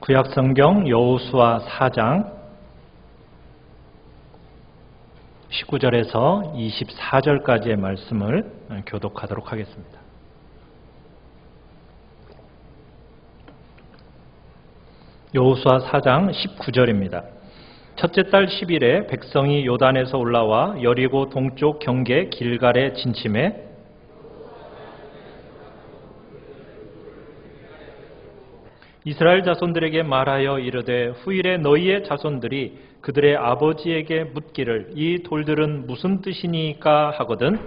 구약성경 여호수아 4장 19절에서 24절까지의 말씀을 교독하도록 하겠습니다. 여호수아 4장 19절입니다. 첫째 달 10일에 백성이 요단에서 올라와 여리고 동쪽 경계 길갈에 진침해 이스라엘 자손들에게 말하여 이르되 후일에 너희의 자손들이 그들의 아버지에게 묻기를 이 돌들은 무슨 뜻이니까 하거든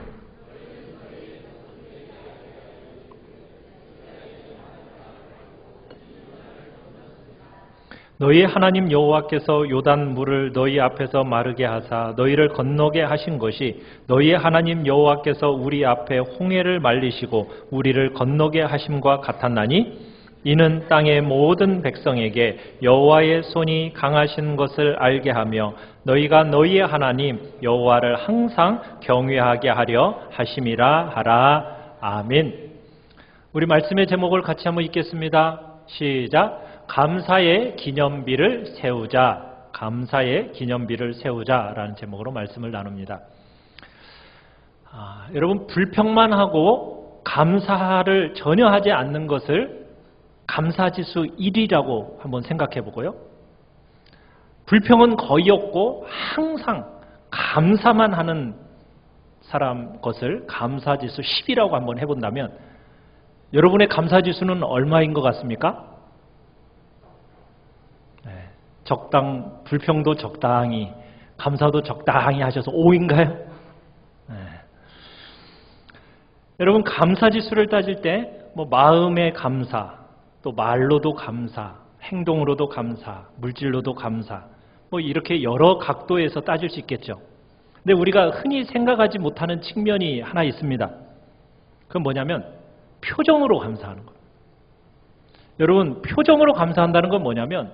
너희 하나님 여호와께서 요단 물을 너희 앞에서 마르게 하사 너희를 건너게 하신 것이 너희의 하나님 여호와께서 우리 앞에 홍해를 말리시고 우리를 건너게 하심과 같았나니 이는 땅의 모든 백성에게 여호와의 손이 강하신 것을 알게 하며 너희가 너희의 하나님 여호와를 항상 경외하게 하려 하심이라 하라. 아멘. 우리 말씀의 제목을 같이 한번 읽겠습니다. 시작. 감사의 기념비를 세우자. 감사의 기념비를 세우자라는 제목으로 말씀을 나눕니다. 여러분, 불평만 하고 감사를 전혀 하지 않는 것을 감사지수 1이라고 한번 생각해 보고요. 불평은 거의 없고 항상 감사만 하는 사람 것을 감사지수 10이라고 한번 해본다면 여러분의 감사지수는 얼마인 것 같습니까? 불평도 적당히, 감사도 적당히 하셔서 5인가요? 여러분, 감사지수를 따질 때 마음의 감사, 또 말로도 감사, 행동으로도 감사, 물질로도 감사, 이렇게 여러 각도에서 따질 수 있겠죠. 근데 우리가 흔히 생각하지 못하는 측면이 하나 있습니다. 그건 뭐냐면 표정으로 감사하는 거예요. 여러분, 표정으로 감사한다는 건 뭐냐면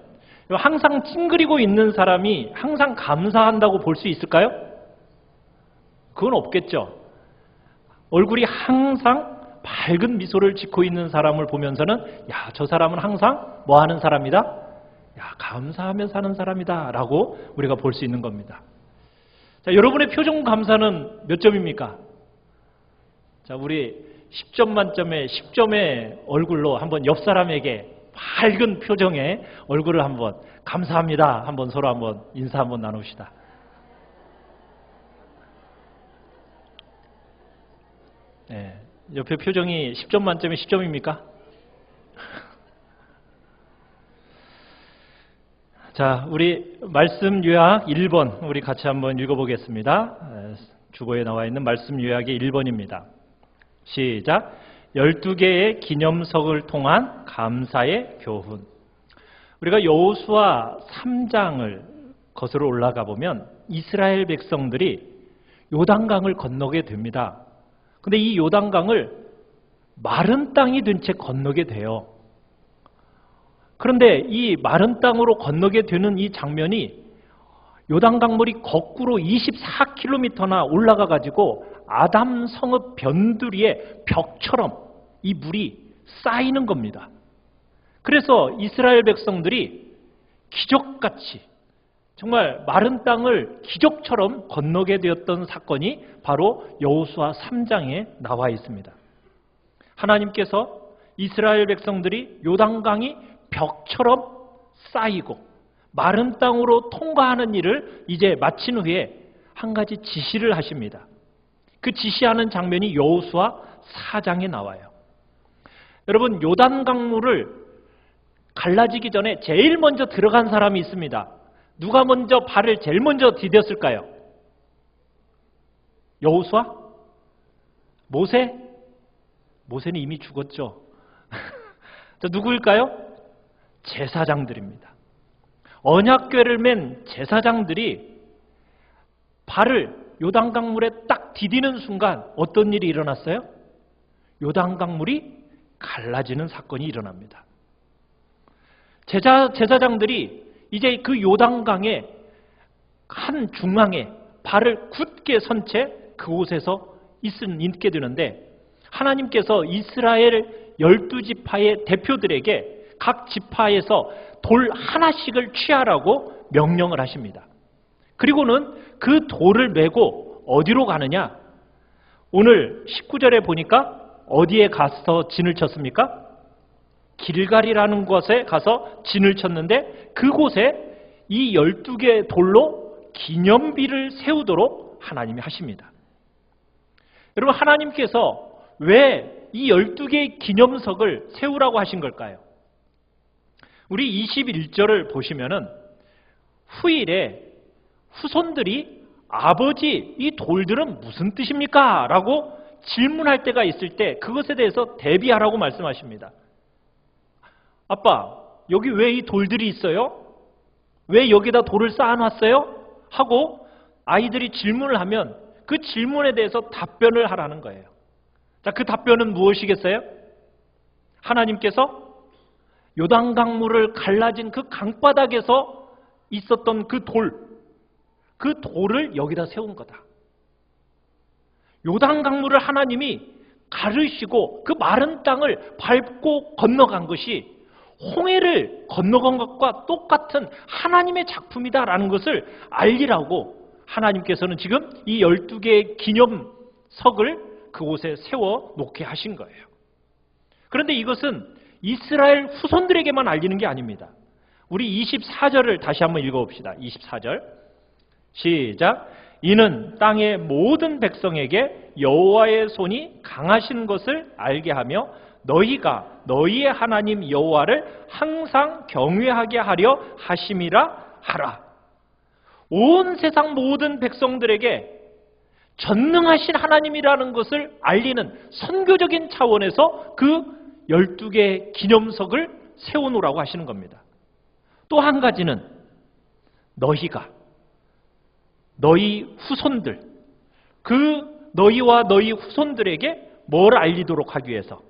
항상 찡그리고 있는 사람이 항상 감사한다고 볼 수 있을까요? 그건 없겠죠. 얼굴이 항상 밝은 미소를 짓고 있는 사람을 보면서는 야, 저 사람은 항상 뭐 하는 사람이다? 야, 감사하며 사는 사람이다 라고 우리가 볼 수 있는 겁니다. 자, 여러분의 표정 감사는 몇 점입니까? 자, 우리 10점 만점에 10점의 얼굴로 한번 옆 사람에게 밝은 표정의 얼굴을 한번 감사합니다. 한번 서로 한번 인사 한번 나눕시다. 네, 옆에 표정이 10점 만점에 10점입니까? 자, 우리 말씀 요약 1번 우리 같이 한번 읽어보겠습니다. 주보에 나와 있는 말씀 요약의 1번입니다. 시작. 12개의 기념석을 통한 감사의 교훈. 우리가 여호수아 3장을 거슬러 올라가 보면 이스라엘 백성들이 요단강을 건너게 됩니다. 근데 이 요단강을 마른 땅이 된 채 건너게 돼요. 그런데 이 마른 땅으로 건너게 되는 이 장면이 요단강물이 거꾸로 24km나 올라가 가지고 아담 성읍 변두리의 벽처럼 이 물이 쌓이는 겁니다. 그래서 이스라엘 백성들이 기적같이 정말 마른 땅을 기적처럼 건너게 되었던 사건이 바로 여호수아 3장에 나와 있습니다. 하나님께서 이스라엘 백성들이 요단강이 벽처럼 쌓이고 마른 땅으로 통과하는 일을 이제 마친 후에 한 가지 지시를 하십니다. 그 지시하는 장면이 여호수아 4장에 나와요. 여러분, 요단강물을 갈라지기 전에 제일 먼저 들어간 사람이 있습니다. 누가 먼저 발을 제일 먼저 디뎠을까요? 여호수아? 모세? 모세는 이미 죽었죠. 누구일까요? 제사장들입니다. 언약궤를 맨 제사장들이 발을 요단강물에 딱 디디는 순간 어떤 일이 일어났어요? 요단강물이 갈라지는 사건이 일어납니다. 제사장들이 이제 그 요단강의 한 중앙에 발을 굳게 선 채 그곳에서 있게 되는데 하나님께서 이스라엘 12지파의 대표들에게 각 지파에서 돌 하나씩을 취하라고 명령을 하십니다. 그리고는 그 돌을 메고 어디로 가느냐? 오늘 19절에 보니까 어디에 가서 진을 쳤습니까? 길갈이라는 곳에 가서 진을 쳤는데 그곳에 이 12개의 돌로 기념비를 세우도록 하나님이 하십니다. 여러분, 하나님께서 왜 이 12개의 기념석을 세우라고 하신 걸까요? 우리 21절을 보시면은 후일에 후손들이 아버지, 이 돌들은 무슨 뜻입니까? 라고 질문할 때가 있을 때 그것에 대해서 대비하라고 말씀하십니다. 아빠, 여기 왜 이 돌들이 있어요? 왜 여기다 돌을 쌓아놨어요? 하고 아이들이 질문을 하면 그 질문에 대해서 답변을 하라는 거예요. 자, 그 답변은 무엇이겠어요? 하나님께서 요단강물을 갈라진 그 강바닥에서 있었던 그 돌을 여기다 세운 거다. 요단강물을 하나님이 가르시고 그 마른 땅을 밟고 건너간 것이 홍해를 건너간 것과 똑같은 하나님의 작품이다라는 것을 알리라고 하나님께서는 지금 이 12개의 기념석을 그곳에 세워 놓게 하신 거예요. 그런데 이것은 이스라엘 후손들에게만 알리는 게 아닙니다. 우리 24절을 다시 한번 읽어봅시다. 24절 시작. 이는 땅의 모든 백성에게 여호와의 손이 강하신 것을 알게 하며 너희가 너희의 하나님 여호와를 항상 경외하게 하려 하심이라 하라. 온 세상 모든 백성들에게 전능하신 하나님이라는 것을 알리는 선교적인 차원에서 그 12개의 기념석을 세워놓으라고 하시는 겁니다. 또 한 가지는 너희가 너희 후손들, 그 너희와 너희 후손들에게 뭘 알리도록 하기 위해서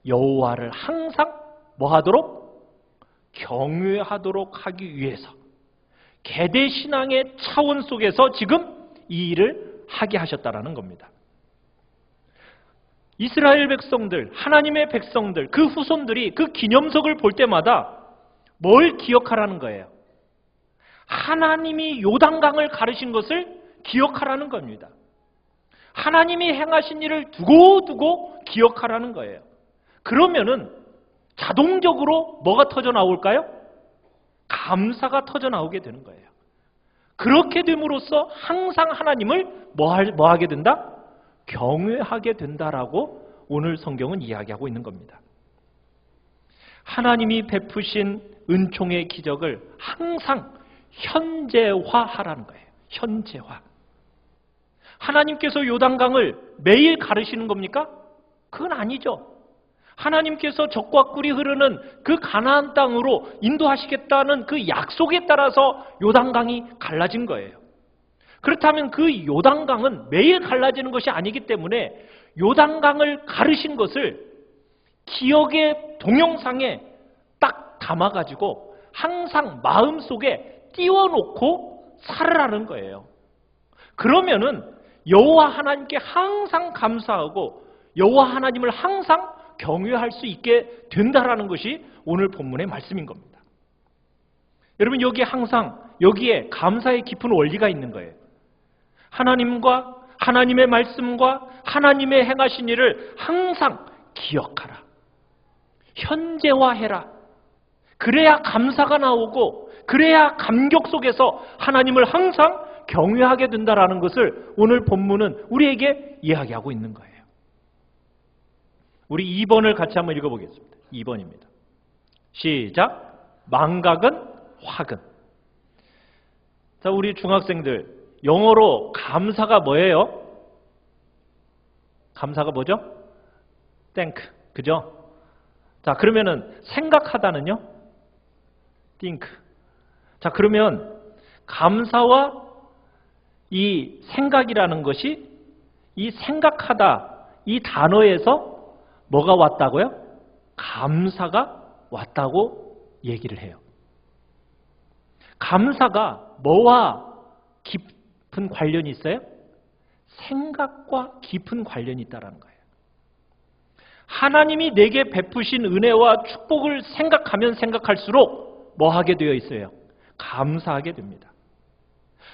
여호와를 항상 뭐하도록? 경외하도록 하기 위해서 계대신앙의 차원 속에서 지금 이 일을 하게 하셨다라는 겁니다. 이스라엘 백성들, 하나님의 백성들, 그 후손들이 그 기념석을 볼 때마다 뭘 기억하라는 거예요? 하나님이 요단강을 가르신 것을 기억하라는 겁니다. 하나님이 행하신 일을 두고두고 기억하라는 거예요. 그러면은 자동적으로 뭐가 터져 나올까요? 감사가 터져 나오게 되는 거예요. 그렇게 됨으로써 항상 하나님을 뭐 하게 된다? 경외하게 된다라고 오늘 성경은 이야기하고 있는 겁니다. 하나님이 베푸신 은총의 기적을 항상 현재화하라는 거예요. 현재화. 하나님께서 요단강을 매일 가르시는 겁니까? 그건 아니죠. 하나님께서 적과 꿀이 흐르는 그 가나안 땅으로 인도하시겠다는 그 약속에 따라서 요단강이 갈라진 거예요. 그렇다면 그 요단강은 매일 갈라지는 것이 아니기 때문에 요단강을 가르신 것을 기억의 동영상에 딱 담아가지고 항상 마음속에 띄워놓고 살으라는 거예요. 그러면은 여호와 하나님께 항상 감사하고 여호와 하나님을 항상 경외할 수 있게 된다라는 것이 오늘 본문의 말씀인 겁니다. 여러분, 여기에 감사의 깊은 원리가 있는 거예요. 하나님과 하나님의 말씀과 하나님의 행하신 일을 항상 기억하라. 현재화해라. 그래야 감사가 나오고 그래야 감격 속에서 하나님을 항상 경외하게 된다라는 것을 오늘 본문은 우리에게 이야기하고 있는 거예요. 우리 2번을 같이 한번 읽어보겠습니다. 2번입니다. 시작. 망각은 화근. 자, 우리 중학생들, 영어로 감사가 뭐예요? 감사가 뭐죠? think. 그죠? 자, 그러면은 생각하다는요? think. 자, 그러면 감사와 이 생각이라는 것이 이 생각하다 이 단어에서 뭐가 왔다고요? 감사가 왔다고 얘기를 해요. 감사가 뭐와 깊은 관련이 있어요? 생각과 깊은 관련이 있다는 거예요. 하나님이 내게 베푸신 은혜와 축복을 생각하면 생각할수록 뭐 하게 되어 있어요? 감사하게 됩니다.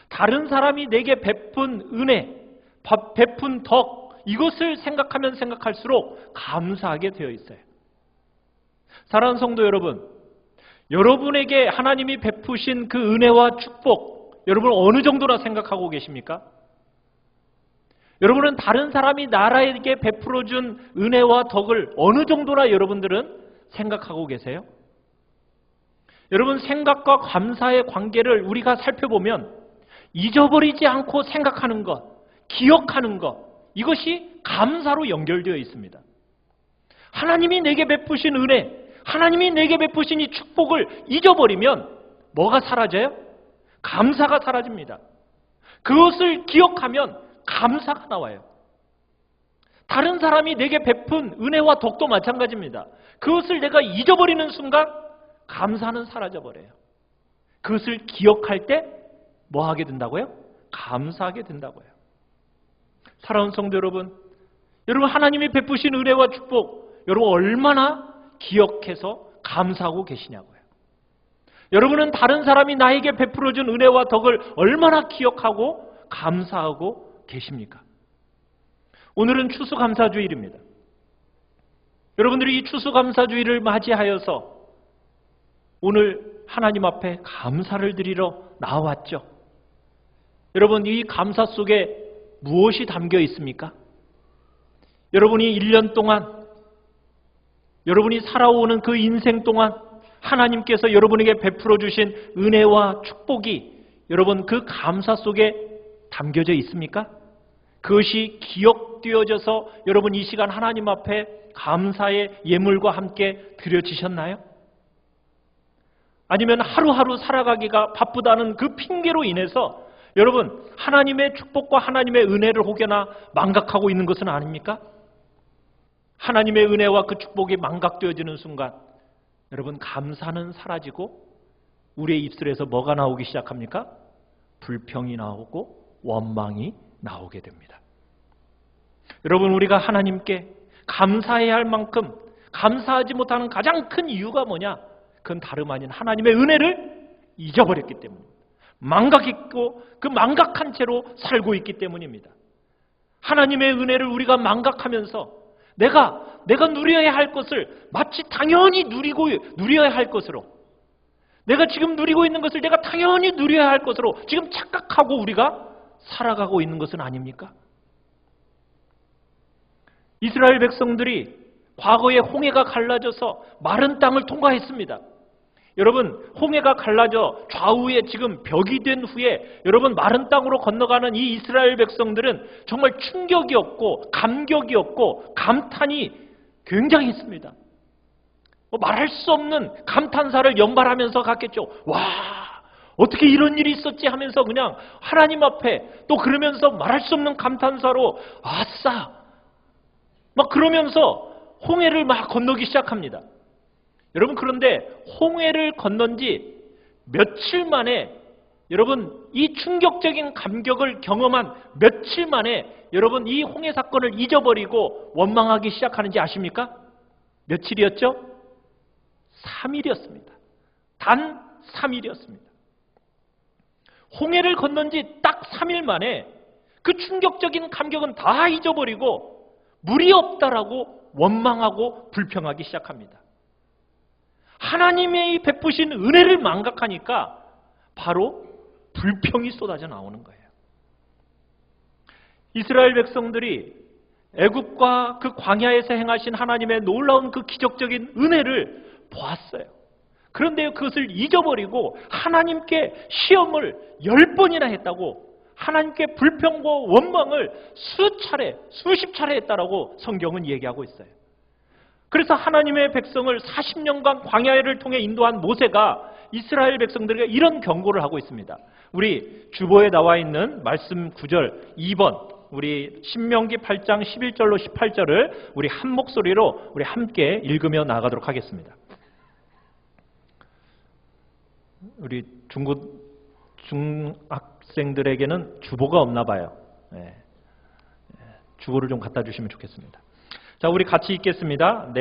다른 사람이 내게 베푼 은혜, 베푼 덕, 이것을 생각하면 생각할수록 감사하게 되어 있어요. 사랑하는 성도 여러분, 여러분에게 하나님이 베푸신 그 은혜와 축복, 여러분 어느 정도나 생각하고 계십니까? 여러분은 다른 사람이 나라에게 베풀어준 은혜와 덕을 어느 정도나 여러분들은 생각하고 계세요? 여러분, 생각과 감사의 관계를 우리가 살펴보면 잊어버리지 않고 생각하는 것, 기억하는 것, 이것이 감사로 연결되어 있습니다. 하나님이 내게 베푸신 은혜, 하나님이 내게 베푸신 이 축복을 잊어버리면 뭐가 사라져요? 감사가 사라집니다. 그것을 기억하면 감사가 나와요. 다른 사람이 내게 베푼 은혜와 덕도 마찬가지입니다. 그것을 내가 잊어버리는 순간 감사는 사라져버려요. 그것을 기억할 때 뭐 하게 된다고요? 감사하게 된다고요. 사랑하는 성도 여러분, 여러분 하나님이 베푸신 은혜와 축복, 여러분 얼마나 기억해서 감사하고 계시냐고요. 여러분은 다른 사람이 나에게 베풀어준 은혜와 덕을 얼마나 기억하고 감사하고 계십니까? 오늘은 추수감사주일입니다. 여러분들이 이 추수감사주일을 맞이하여서 오늘 하나님 앞에 감사를 드리러 나왔죠. 여러분, 이 감사 속에 무엇이 담겨 있습니까? 여러분이 1년 동안, 여러분이 살아오는 그 인생 동안 하나님께서 여러분에게 베풀어 주신 은혜와 축복이 여러분 그 감사 속에 담겨져 있습니까? 그것이 기억되어져서 여러분 이 시간 하나님 앞에 감사의 예물과 함께 드려지셨나요? 아니면 하루하루 살아가기가 바쁘다는 그 핑계로 인해서 여러분 하나님의 축복과 하나님의 은혜를 혹여나 망각하고 있는 것은 아닙니까? 하나님의 은혜와 그 축복이 망각되어지는 순간 여러분 감사는 사라지고 우리의 입술에서 뭐가 나오기 시작합니까? 불평이 나오고 원망이 나오게 됩니다. 여러분 우리가 하나님께 감사해야 할 만큼 감사하지 못하는 가장 큰 이유가 뭐냐? 그건 다름 아닌 하나님의 은혜를 잊어버렸기 때문입니다. 망각했고 그 망각한 채로 살고 있기 때문입니다. 하나님의 은혜를 우리가 망각하면서 내가 누려야 할 것을 마치 당연히 누려야 할 것으로, 내가 지금 누리고 있는 것을 내가 당연히 누려야 할 것으로 지금 착각하고 우리가 살아가고 있는 것은 아닙니까? 이스라엘 백성들이 과거에 홍해가 갈라져서 마른 땅을 통과했습니다. 여러분 홍해가 갈라져 좌우에 지금 벽이 된 후에 여러분 마른 땅으로 건너가는 이 이스라엘 백성들은 정말 충격이었고 감격이었고 감탄이 굉장했습니다. 말할 수 없는 감탄사를 연발하면서 갔겠죠. 와, 어떻게 이런 일이 있었지 하면서 그냥 하나님 앞에 또 그러면서 말할 수 없는 감탄사로 아싸 막 그러면서 홍해를 막 건너기 시작합니다. 여러분 그런데 홍해를 건넌 지 며칠 만에 여러분 이 충격적인 감격을 경험한 며칠 만에 여러분 이 홍해 사건을 잊어버리고 원망하기 시작하는지 아십니까? 며칠이었죠? 3일이었습니다. 단 3일이었습니다. 홍해를 건넌 지 딱 3일 만에 그 충격적인 감격은 다 잊어버리고 물이 없다라고 원망하고 불평하기 시작합니다. 하나님의 베푸신 은혜를 망각하니까 바로 불평이 쏟아져 나오는 거예요. 이스라엘 백성들이 애굽과 그 광야에서 행하신 하나님의 놀라운 그 기적적인 은혜를 보았어요. 그런데 그것을 잊어버리고 하나님께 시험을 10번이나 했다고, 하나님께 불평과 원망을 수십 차례 했다라고 성경은 얘기하고 있어요. 그래서 하나님의 백성을 40년간 광야를 통해 인도한 모세가 이스라엘 백성들에게 이런 경고를 하고 있습니다. 우리 주보에 나와 있는 말씀 9절 2번 우리 신명기 8장 11절로 18절을 우리 한 목소리로 우리 함께 읽으며 나가도록 하겠습니다. 우리 중학생들에게는 주보가 없나 봐요. 주보를 좀 갖다 주시면 좋겠습니다. 자, 우리 같이 읽겠습니다.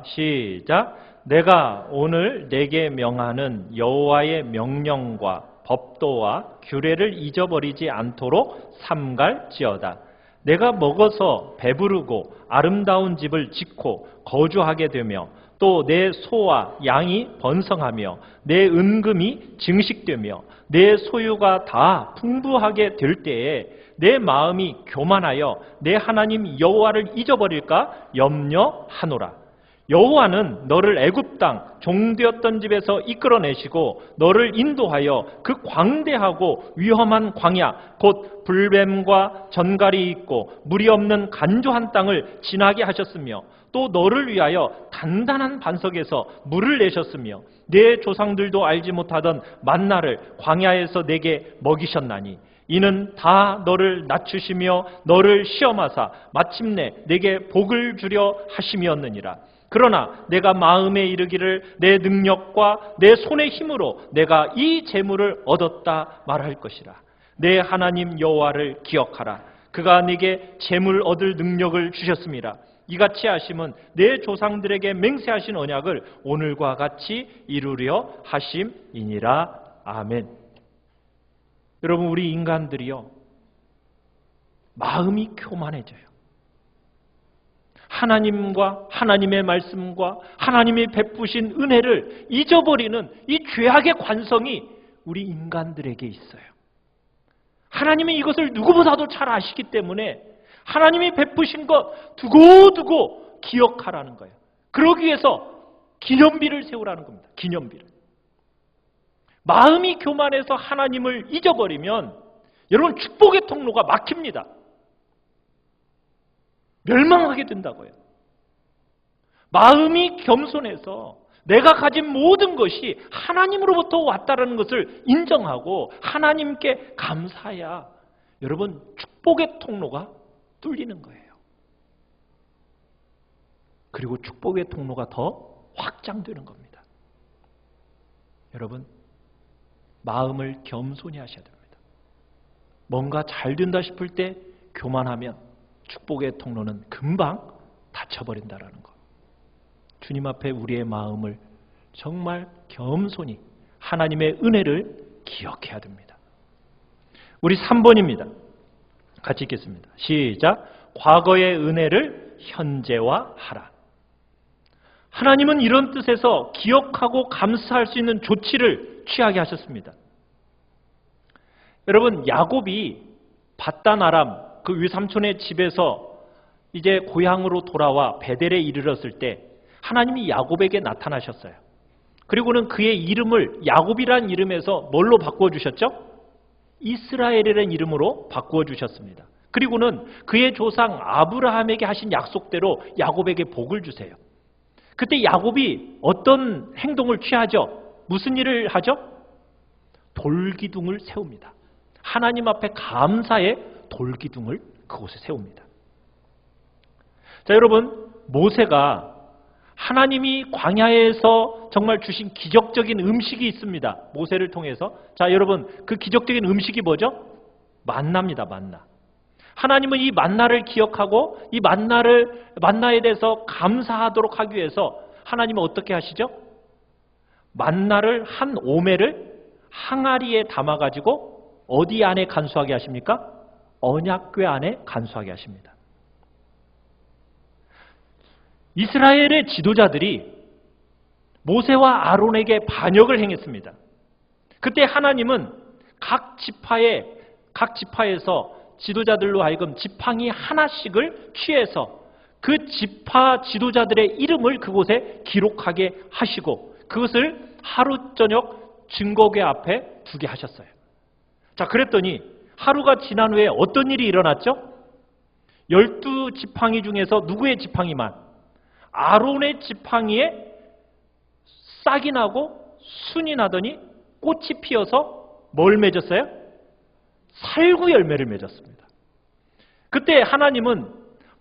시작. 내가 오늘 내게 명하는 여호와의 명령과 법도와 규례를 잊어버리지 않도록 삼갈지어다. 내가 먹어서 배부르고 아름다운 집을 짓고 거주하게 되며 또 내 소와 양이 번성하며 내 은금이 증식되며 내 소유가 다 풍부하게 될 때에 내 마음이 교만하여 내 하나님 여호와를 잊어버릴까 염려하노라. 여호와는 너를 애굽 땅 종되었던 집에서 이끌어내시고 너를 인도하여 그 광대하고 위험한 광야 곧 불뱀과 전갈이 있고 물이 없는 간조한 땅을 지나게 하셨으며 또 너를 위하여 단단한 반석에서 물을 내셨으며 내 조상들도 알지 못하던 만나를 광야에서 내게 먹이셨나니 이는 다 너를 낮추시며 너를 시험하사 마침내 내게 복을 주려 하심이었느니라. 그러나 내가 마음에 이르기를 내 능력과 내 손의 힘으로 내가 이 재물을 얻었다 말할 것이라. 내 하나님 여호와를 기억하라. 그가 네게 재물 얻을 능력을 주셨음이라. 이같이 하심은 내 조상들에게 맹세하신 언약을 오늘과 같이 이루려 하심이니라. 아멘. 여러분, 우리 인간들이요, 마음이 교만해져요. 하나님과 하나님의 말씀과 하나님이 베푸신 은혜를 잊어버리는 이 죄악의 관성이 우리 인간들에게 있어요. 하나님이 이것을 누구보다도 잘 아시기 때문에 하나님이 베푸신 것 두고두고 기억하라는 거예요. 그러기 위해서 기념비를 세우라는 겁니다. 기념비를. 마음이 교만해서 하나님을 잊어버리면 여러분 축복의 통로가 막힙니다. 멸망하게 된다고요. 마음이 겸손해서 내가 가진 모든 것이 하나님으로부터 왔다는 것을 인정하고 하나님께 감사해야 여러분 축복의 통로가 뚫리는 거예요. 그리고 축복의 통로가 더 확장되는 겁니다. 여러분, 마음을 겸손히 하셔야 됩니다. 뭔가 잘 된다 싶을 때 교만하면 축복의 통로는 금방 닫혀버린다라는 것. 주님 앞에 우리의 마음을 정말 겸손히 하나님의 은혜를 기억해야 됩니다. 우리 3번입니다. 같이 읽겠습니다. 시작. 과거의 은혜를 현재화하라. 하나님은 이런 뜻에서 기억하고 감사할 수 있는 조치를 취하게 하셨습니다. 여러분, 야곱이 바단 아람 그 외삼촌의 집에서 이제 고향으로 돌아와 베델에 이르렀을 때 하나님이 야곱에게 나타나셨어요. 그리고는 그의 이름을 야곱이라는 이름에서 뭘로 바꾸어 주셨죠? 이스라엘이라는 이름으로 바꾸어 주셨습니다. 그리고는 그의 조상 아브라함에게 하신 약속대로 야곱에게 복을 주세요. 그때 야곱이 어떤 행동을 취하죠? 무슨 일을 하죠? 돌기둥을 세웁니다. 하나님 앞에 감사의 돌기둥을 그곳에 세웁니다. 자, 여러분, 모세가 하나님이 광야에서 정말 주신 기적적인 음식이 있습니다. 모세를 통해서. 자, 여러분, 그 기적적인 음식이 뭐죠? 만나입니다. 만나. 하나님은 이 만나를 기억하고 이 만나에 대해서 감사하도록 하기 위해서 하나님은 어떻게 하시죠? 만나를 한 오매를 항아리에 담아가지고 어디 안에 간수하게 하십니까? 언약궤 안에 간수하게 하십니다. 이스라엘의 지도자들이 모세와 아론에게 반역을 행했습니다. 그때 하나님은 각 지파에서 지도자들로 하여금 지팡이 하나씩을 취해서 그 지파 지도자들의 이름을 그곳에 기록하게 하시고 그것을 하루 저녁 증거궤 앞에 두게 하셨어요. 자, 그랬더니 하루가 지난 후에 어떤 일이 일어났죠? 12지팡이 중에서 누구의 지팡이만? 아론의 지팡이에 싹이 나고 순이 나더니 꽃이 피어서 뭘 맺었어요? 살구 열매를 맺었습니다. 그때 하나님은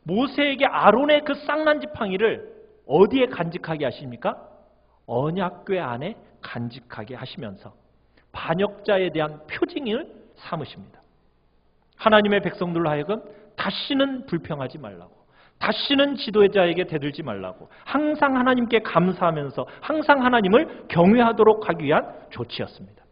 모세에게 아론의 그 싹난 지팡이를 어디에 간직하게 하십니까? 언약궤 안에 간직하게 하시면서 반역자에 대한 표징을 삼으십니다. 하나님의 백성들로 하여금 다시는 불평하지 말라고, 다시는 지도자에게 대들지 말라고, 항상 하나님께 감사하면서 항상 하나님을 경외하도록 하기 위한 조치였습니다.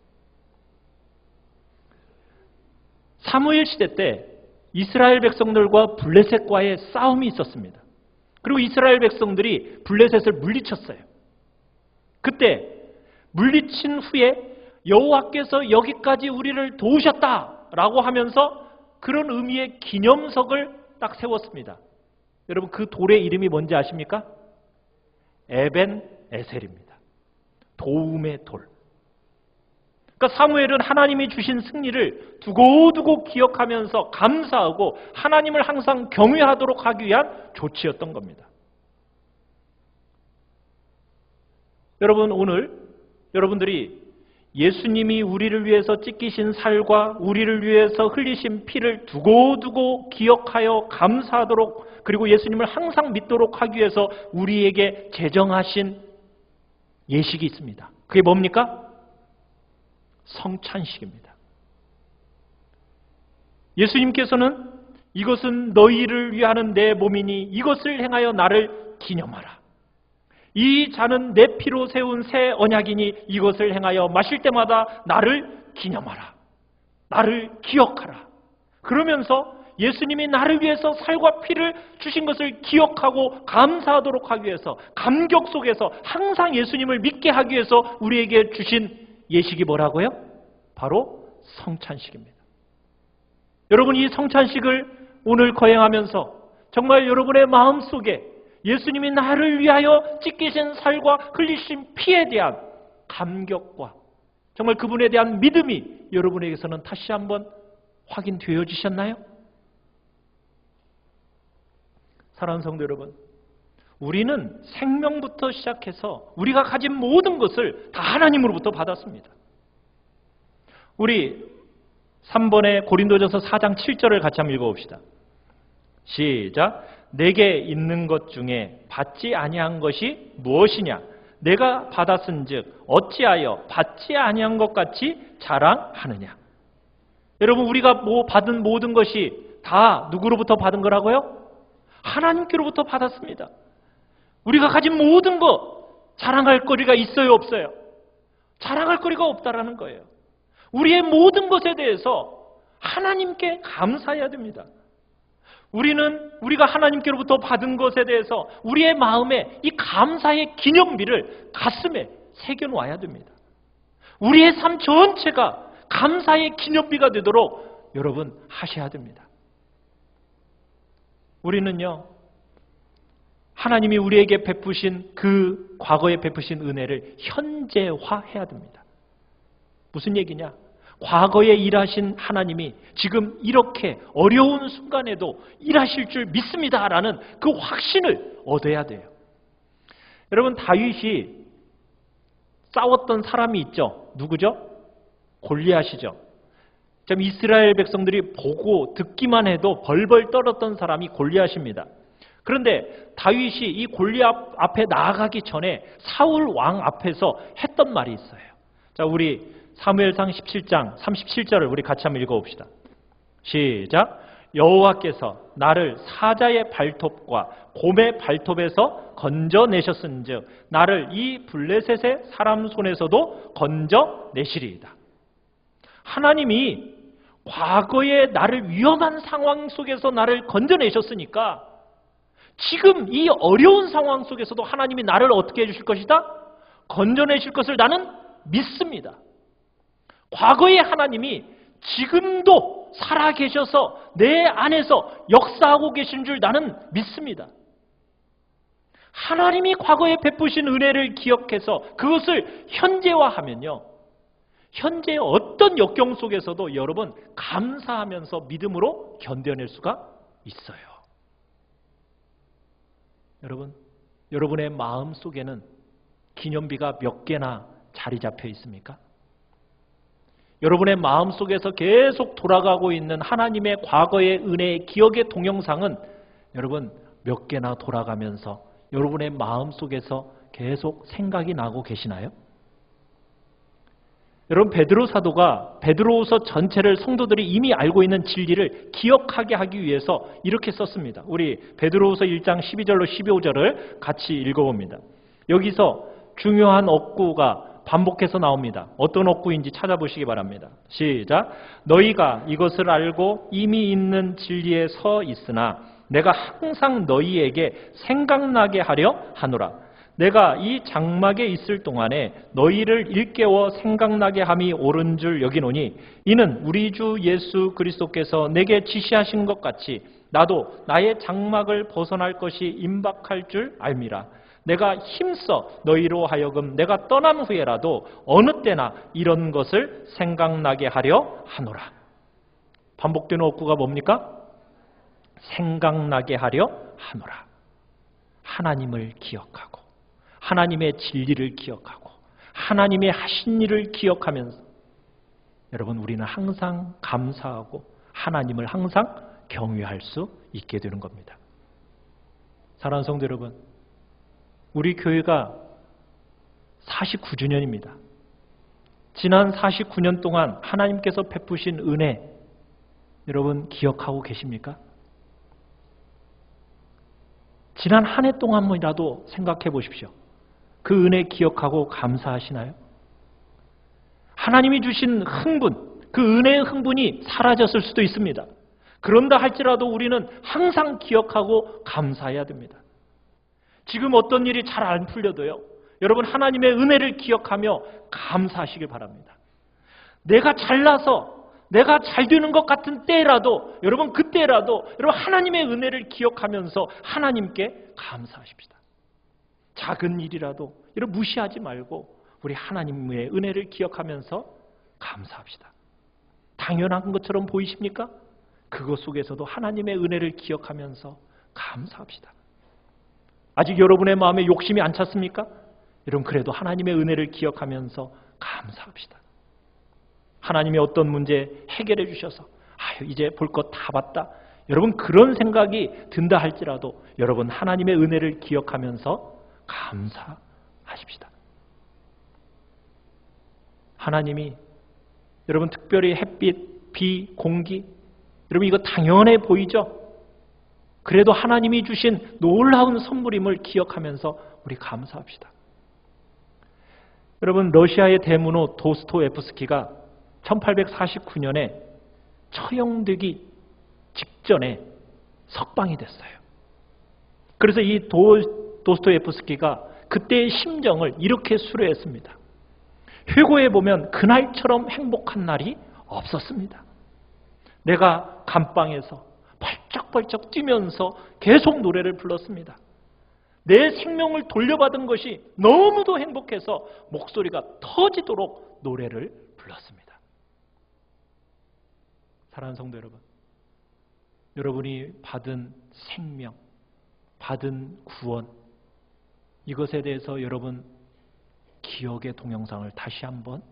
사무엘 시대 때 이스라엘 백성들과 블레셋과의 싸움이 있었습니다. 그리고 이스라엘 백성들이 블레셋을 물리쳤어요. 그때 물리친 후에 여호와께서 여기까지 우리를 도우셨다라고 하면서 그런 의미의 기념석을 딱 세웠습니다. 여러분, 그 돌의 이름이 뭔지 아십니까? 에벤 에셀입니다. 도움의 돌. 그러니까 사무엘은 하나님이 주신 승리를 두고두고 기억하면서 감사하고 하나님을 항상 경외하도록 하기 위한 조치였던 겁니다. 여러분, 오늘 여러분들이 예수님이 우리를 위해서 찢기신 살과 우리를 위해서 흘리신 피를 두고두고 기억하여 감사하도록, 그리고 예수님을 항상 믿도록 하기 위해서 우리에게 제정하신 예식이 있습니다. 그게 뭡니까? 성찬식입니다. 예수님께서는 이것은 너희를 위하는 내 몸이니 이것을 행하여 나를 기념하라. 이 잔은 내 피로 세운 새 언약이니 이것을 행하여 마실 때마다 나를 기념하라. 나를 기억하라. 그러면서 예수님이 나를 위해서 살과 피를 주신 것을 기억하고 감사하도록 하기 위해서, 감격 속에서 항상 예수님을 믿게 하기 위해서 우리에게 주신 예식이 뭐라고요? 바로 성찬식입니다. 여러분, 이 성찬식을 오늘 거행하면서 정말 여러분의 마음속에 예수님이 나를 위하여 찢기신 살과 흘리신 피에 대한 감격과 정말 그분에 대한 믿음이 여러분에게서는 다시 한번 확인되어지셨나요? 사랑하는 성도 여러분, 우리는 생명부터 시작해서 우리가 가진 모든 것을 다 하나님으로부터 받았습니다. 우리 3번의 고린도전서 4장 7절을 같이 한번 읽어봅시다. 시작. 내게 있는 것 중에 받지 아니한 것이 무엇이냐? 내가 받았은즉 어찌하여 받지 아니한 것 같이 자랑하느냐? 여러분, 우리가 받은 모든 것이 다 누구로부터 받은 거라고요? 하나님께로부터 받았습니다. 우리가 가진 모든 것 자랑할 거리가 있어요, 없어요? 자랑할 거리가 없다라는 거예요. 우리의 모든 것에 대해서 하나님께 감사해야 됩니다. 우리는 우리가 하나님께로부터 받은 것에 대해서 우리의 마음에 이 감사의 기념비를 가슴에 새겨놓아야 됩니다. 우리의 삶 전체가 감사의 기념비가 되도록 여러분 하셔야 됩니다. 우리는요, 하나님이 우리에게 베푸신 그 과거에 베푸신 은혜를 현재화해야 됩니다. 무슨 얘기냐? 과거에 일하신 하나님이 지금 이렇게 어려운 순간에도 일하실 줄 믿습니다라는 그 확신을 얻어야 돼요. 여러분, 다윗이 싸웠던 사람이 있죠. 누구죠? 골리앗이죠. 참 이스라엘 백성들이 보고 듣기만 해도 벌벌 떨었던 사람이 골리앗입니다. 그런데 다윗이 이 골리앗 앞에 나아가기 전에 사울 왕 앞에서 했던 말이 있어요. 자, 우리 사무엘상 17장 37절을 우리 같이 한번 읽어봅시다. 시작. 여호와께서 나를 사자의 발톱과 곰의 발톱에서 건져내셨은즉 나를 이 블레셋의 사람 손에서도 건져내시리이다. 하나님이 과거에 나를 위험한 상황 속에서 나를 건져내셨으니까 지금 이 어려운 상황 속에서도 하나님이 나를 어떻게 해주실 것이다? 건져내실 것을 나는 믿습니다. 과거의 하나님이 지금도 살아계셔서 내 안에서 역사하고 계신 줄 나는 믿습니다. 하나님이 과거에 베푸신 은혜를 기억해서 그것을 현재화하면요, 현재의 어떤 역경 속에서도 여러분 감사하면서 믿음으로 견뎌낼 수가 있어요. 여러분, 여러분의 마음 속에는 기념비가 몇 개나 자리 잡혀 있습니까? 여러분의 마음 속에서 계속 돌아가고 있는 하나님의 과거의 은혜의 기억의 동영상은 여러분 몇 개나 돌아가면서 여러분의 마음 속에서 계속 생각이 나고 계시나요? 여러분 베드로 사도가 베드로후서 전체를 성도들이 이미 알고 있는 진리를 기억하게 하기 위해서 이렇게 썼습니다. 우리 베드로후서 1장 12절로 15절을 같이 읽어봅니다. 여기서 중요한 어구가 반복해서 나옵니다. 어떤 어구인지 찾아보시기 바랍니다. 시작. 너희가 이것을 알고 이미 있는 진리에 서 있으나 내가 항상 너희에게 생각나게 하려 하노라. 내가 이 장막에 있을 동안에 너희를 일깨워 생각나게 함이 옳은 줄 여기노니 이는 우리 주 예수 그리스도께서 내게 지시하신 것 같이 나도 나의 장막을 벗어날 것이 임박할 줄 알미라. 내가 힘써 너희로 하여금 내가 떠난 후에라도 어느 때나 이런 것을 생각나게 하려 하노라. 반복되는 어구가 뭡니까? 생각나게 하려 하노라. 하나님을 기억하고 하나님의 진리를 기억하고 하나님의 하신 일을 기억하면서 여러분 우리는 항상 감사하고 하나님을 항상 경외할 수 있게 되는 겁니다. 사랑하는 성도 여러분, 우리 교회가 49주년입니다. 지난 49년 동안 하나님께서 베푸신 은혜 여러분 기억하고 계십니까? 지난 한 해 동안이라도 생각해 보십시오. 그 은혜 기억하고 감사하시나요? 하나님이 주신 흥분, 그 은혜의 흥분이 사라졌을 수도 있습니다. 그런다 할지라도 우리는 항상 기억하고 감사해야 됩니다. 지금 어떤 일이 잘 안 풀려도요, 여러분 하나님의 은혜를 기억하며 감사하시길 바랍니다. 내가 잘나서 내가 잘 되는 것 같은 때라도 여러분 그때라도 여러분 하나님의 은혜를 기억하면서 하나님께 감사하십시다. 작은 일이라도 여러분 무시하지 말고 우리 하나님의 은혜를 기억하면서 감사합시다. 당연한 것처럼 보이십니까? 그것 속에서도 하나님의 은혜를 기억하면서 감사합시다. 아직 여러분의 마음에 욕심이 안 찼습니까? 여러분 그래도 하나님의 은혜를 기억하면서 감사합시다. 하나님이 어떤 문제 해결해 주셔서 이제 볼 것 다 봤다. 여러분 그런 생각이 든다 할지라도 여러분 하나님의 은혜를 기억하면서 감사하십시다. 하나님이 여러분 특별히 햇빛, 비, 공기 여러분 이거 당연해 보이죠? 그래도 하나님이 주신 놀라운 선물임을 기억하면서 우리 감사합시다. 여러분 러시아의 대문호 도스토옙스키가 1849년에 처형되기 직전에 석방이 됐어요. 그래서 이 도스토옙스키가 그때의 심정을 이렇게 수료했습니다. 회고에 보면 그날처럼 행복한 날이 없었습니다. 내가 감방에서 벌쩍벌쩍 뛰면서 계속 노래를 불렀습니다. 내 생명을 돌려받은 것이 너무도 행복해서 목소리가 터지도록 노래를 불렀습니다. 사랑하는 성도 여러분, 여러분이 받은 생명, 받은 구원, 이것에 대해서 여러분 기억의 동영상을 다시 한번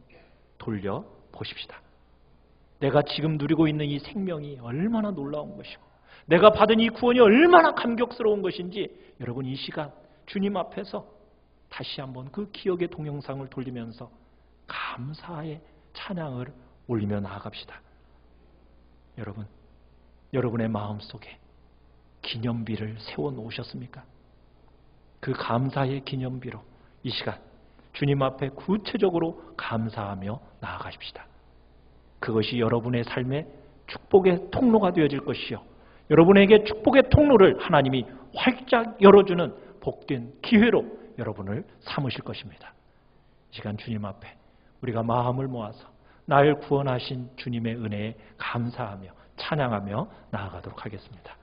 돌려보십시다. 내가 지금 누리고 있는 이 생명이 얼마나 놀라운 것이고 내가 받은 이 구원이 얼마나 감격스러운 것인지 여러분 이 시간 주님 앞에서 다시 한번 그 기억의 동영상을 돌리면서 감사의 찬양을 올리며 나아갑시다. 여러분, 여러분의 마음속에 기념비를 세워놓으셨습니까? 그 감사의 기념비로 이 시간 주님 앞에 구체적으로 감사하며 나아가십시다. 그것이 여러분의 삶의 축복의 통로가 되어질 것이요, 여러분에게 축복의 통로를 하나님이 활짝 열어주는 복된 기회로 여러분을 삼으실 것입니다. 이 시간 주님 앞에 우리가 마음을 모아서 날 구원하신 주님의 은혜에 감사하며 찬양하며 나아가도록 하겠습니다.